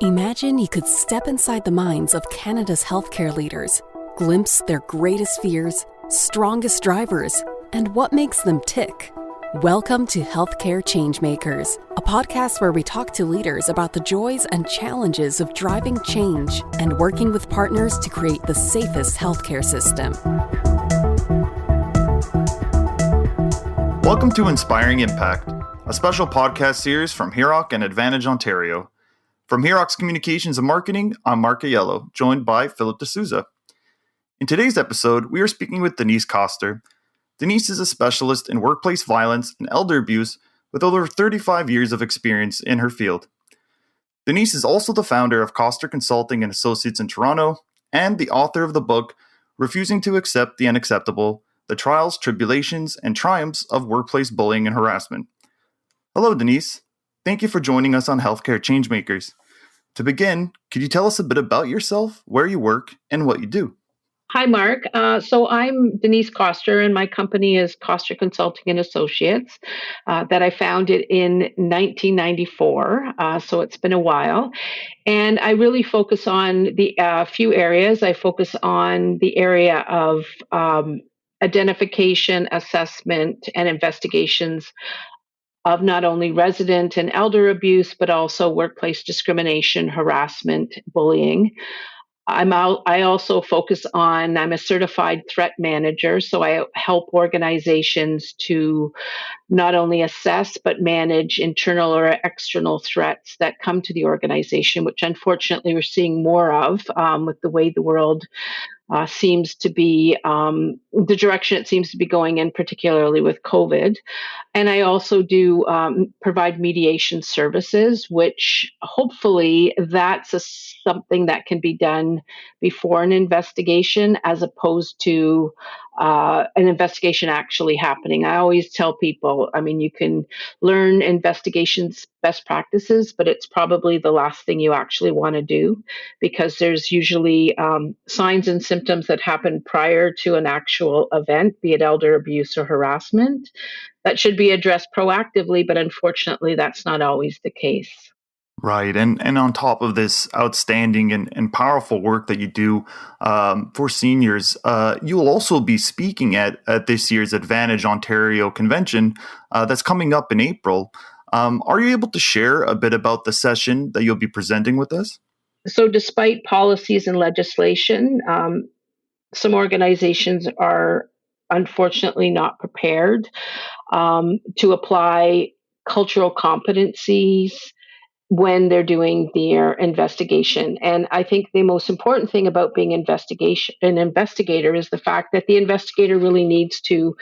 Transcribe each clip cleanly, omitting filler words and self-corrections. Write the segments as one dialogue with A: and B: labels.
A: Imagine you could step inside the minds of Canada's healthcare leaders, glimpse their greatest fears, strongest drivers, and what makes them tick. Welcome to Healthcare Changemakers, a podcast where we talk to leaders about the joys and challenges of driving change and working with partners to create the safest healthcare system.
B: Welcome to Inspiring Impact, a special podcast series from HIROC and AdvantAge Ontario. From HIROC's Communications and Marketing, I'm Marc Aiello, joined by Philip de Souza. In today's episode, we are speaking with Denise Koster. Denise is a specialist in workplace violence and elder abuse with over 35 years of experience in her field. Denise is also the founder of Koster Consulting and Associates in Toronto and the author of the book, Refusing to Accept the Unacceptable, The Trials, Tribulations, and Triumphs of Workplace Bullying and Harassment. Hello, Denise. Thank you for joining us on Healthcare Changemakers. To begin, could you tell us a bit about yourself, where you work, and what you do?
C: Hi, Marc. So I'm Denise Koster, and my company is Koster Consulting and Associates that I founded in 1994. So it's been a while. And I really focus on the few areas. I focus on the area of identification, assessment, and investigations of not only resident and elder abuse, but also workplace discrimination, harassment, bullying. I also focus on, I'm a certified threat manager, so I help organizations to not only assess, but manage internal or external threats that come to the organization, which unfortunately we're seeing more of with the way the world seems to be, the direction it seems to be going in, particularly with COVID. And I also do provide mediation services, which hopefully that's something that can be done before an investigation as opposed to an investigation actually happening. I always tell people, you can learn investigations best practices, but it's probably the last thing you actually want to do because there's usually signs and symptoms that happen prior to an actual event, be it elder abuse or harassment, that should be addressed proactively, but unfortunately, that's not always the case.
B: Right. And on top of this outstanding and powerful work that you do for seniors, you will also be speaking at this year's AdvantAge Ontario convention that's coming up in April. Are you able to share a bit about the session that you'll be presenting with us?
C: So despite policies and legislation, some organizations are unfortunately not prepared to apply cultural competencies when they're doing their investigation. And I think the most important thing about being an investigator is the fact that the investigator really needs to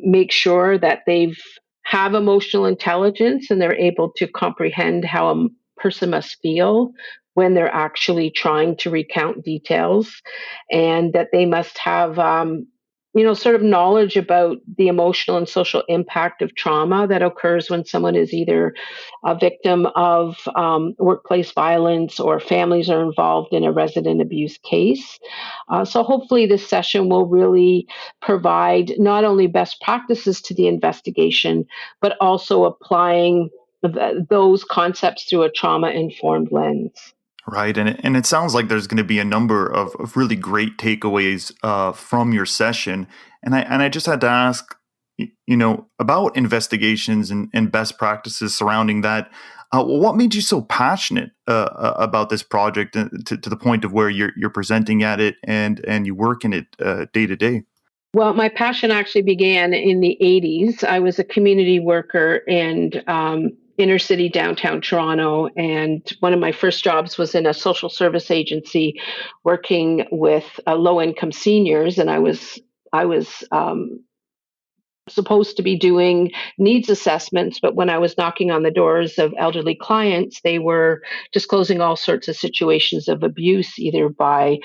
C: make sure that they've have emotional intelligence and they're able to comprehend how a person must feel when they're actually trying to recount details, and that they must have sort of knowledge about the emotional and social impact of trauma that occurs when someone is either a victim of workplace violence or families are involved in a resident abuse case. So hopefully this session will really provide not only best practices to the investigation, but also applying those concepts through a trauma-informed lens.
B: Right. And it sounds like there's going to be a number of really great takeaways from your session. And I just had to ask, about investigations and best practices surrounding that. What made you so passionate about this project to the point of where you're presenting at it and you work in it day to day?
C: Well, my passion actually began in the 80s. I was a community worker and inner city downtown Toronto, and one of my first jobs was in a social service agency working with low-income seniors, and I was supposed to be doing needs assessments, but when I was knocking on the doors of elderly clients, they were disclosing all sorts of situations of abuse, either by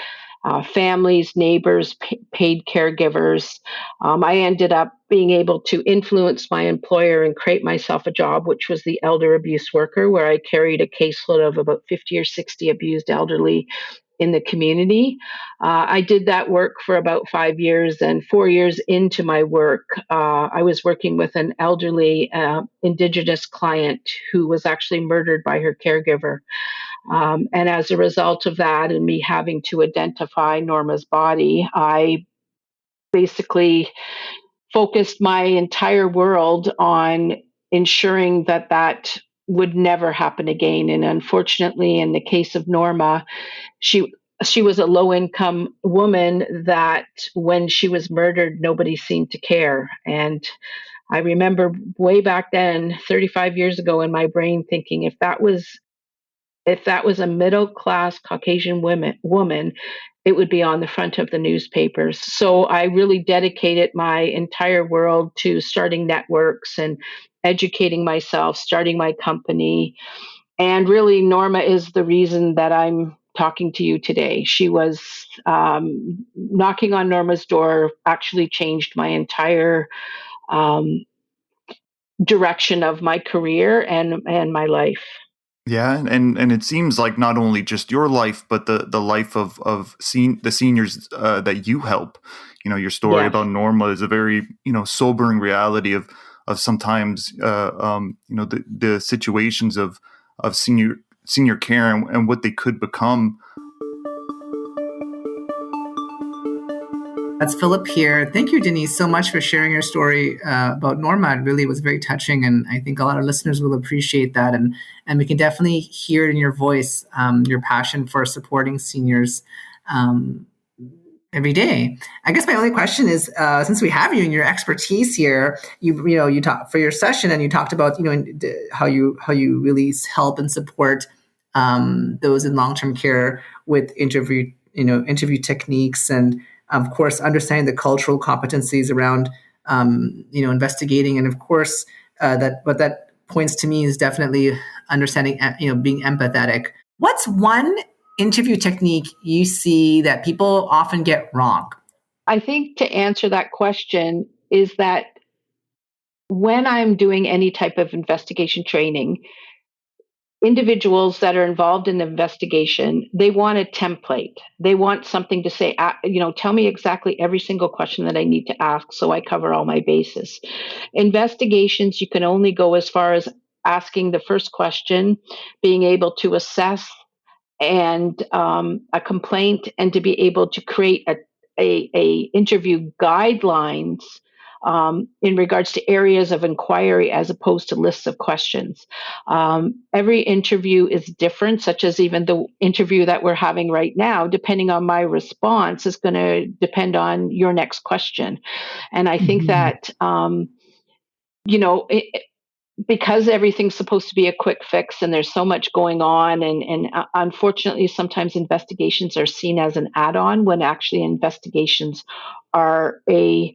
C: families, neighbors, paid caregivers. I ended up being able to influence my employer and create myself a job, which was the elder abuse worker, where I carried a caseload of about 50 or 60 abused elderly in the community. I did that work for about 5 years, and 4 years into my work, I was working with an elderly Indigenous client who was actually murdered by her caregiver. And as a result of that and me having to identify Norma's body, I basically focused my entire world on ensuring that that would never happen again. And unfortunately, in the case of Norma, she she was a low income woman that when she was murdered, nobody seemed to care. And I remember way back then, 35 years ago, in my brain thinking, if that was a middle class Caucasian woman, it would be on the front of the newspapers. So I really dedicated my entire world to starting networks and educating myself, starting my company. And really, Norma is the reason that I'm talking to you today. She was knocking on Norma's door, actually changed my entire um, direction of my career and my life.
B: Yeah, and it seems like not only just your life, but the life of the seniors that you help. Your story
C: Yes.
B: about Norma is a very sobering reality of sometimes the situations of senior care and what they could become.
D: That's Philip here. Thank you, Denise, so much for sharing your story about Norma. It really was very touching, and I think a lot of listeners will appreciate that. And we can definitely hear in your voice your passion for supporting seniors every day. I guess my only question is, since we have you and your expertise here, you talk for your session, and you talked about how you really help and support those in long-term care with interview techniques, and of course understanding the cultural competencies around investigating, and of course that what that points to me is definitely understanding being empathetic. What's one interview technique you see that people often get wrong?
C: I think to answer that question is that when I'm doing any type of investigation training, individuals that are involved in the investigation, they want a template. They want something to say, tell me exactly every single question that I need to ask so I cover all my bases. Investigations, you can only go as far as asking the first question, being able to assess and a complaint, and to be able to create a interview guidelines in regards to areas of inquiry as opposed to lists of questions. Every interview is different, such as even the interview that we're having right now, depending on my response, is going to depend on your next question. And I think that, because everything's supposed to be a quick fix and there's so much going on, and unfortunately sometimes investigations are seen as an add-on when actually investigations are a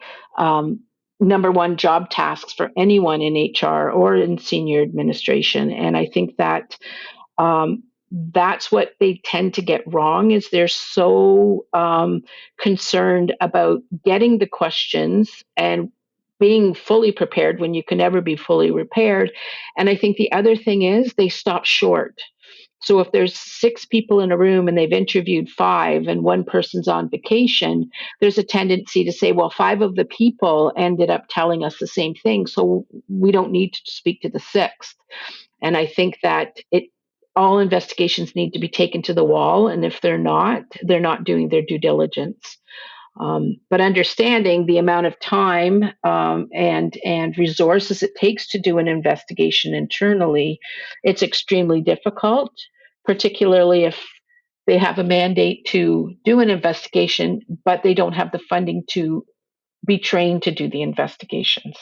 C: number one job tasks for anyone in HR or in senior administration. And I think that that's what they tend to get wrong, is they're so concerned about getting the questions and being fully prepared when you can never be fully prepared. And I think the other thing is they stop short. So if there's 6 people in a room and they've interviewed 5 and one person's on vacation, there's a tendency to say, well, 5 of the people ended up telling us the same thing, so we don't need to speak to the 6th. And I think that all investigations need to be taken to the wall, and if they're not doing their due diligence. But understanding the amount of time and resources it takes to do an investigation internally, it's extremely difficult, particularly if they have a mandate to do an investigation, but they don't have the funding to be trained to do the investigations.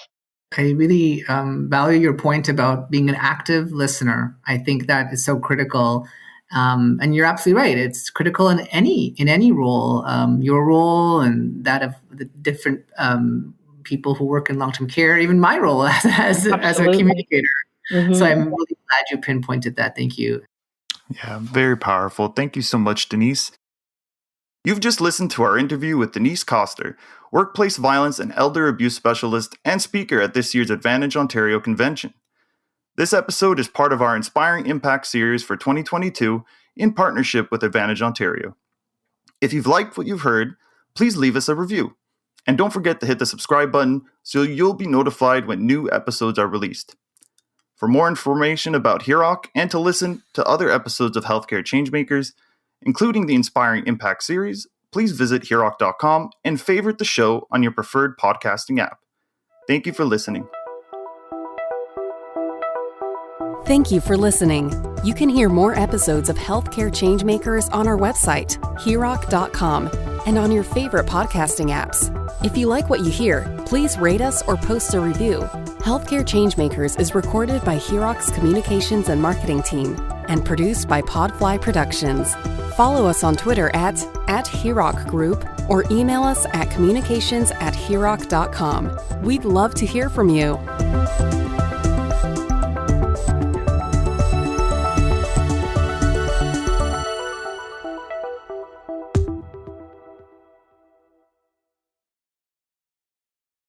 D: I really value your point about being an active listener. I think that is so critical. And you're absolutely right. It's critical in any role, your role and that of the different people who work in long-term care, even my role as a communicator. Mm-hmm. So I'm really glad you pinpointed that. Thank you.
B: Yeah, very powerful. Thank you so much, Denise. You've just listened to our interview with Denise Koster, workplace violence and elder abuse specialist and speaker at this year's AdvantAge Ontario convention. This episode is part of our Inspiring Impact series for 2022 in partnership with AdvantAge Ontario. If you've liked what you've heard, please leave us a review. And don't forget to hit the subscribe button so you'll be notified when new episodes are released. For more information about HIROC and to listen to other episodes of Healthcare Changemakers, including the Inspiring Impact series, please visit HIROC.com and favorite the show on your preferred podcasting app. Thank you for listening.
A: Thank you for listening. You can hear more episodes of Healthcare Changemakers on our website, HIROC.com, and on your favorite podcasting apps. If you like what you hear, please rate us or post a review. Healthcare Changemakers is recorded by HIROC's Communications and Marketing team and produced by Podfly Productions. Follow us on Twitter at HIROC Group or email us at communications@hiroc.com. We'd love to hear from you.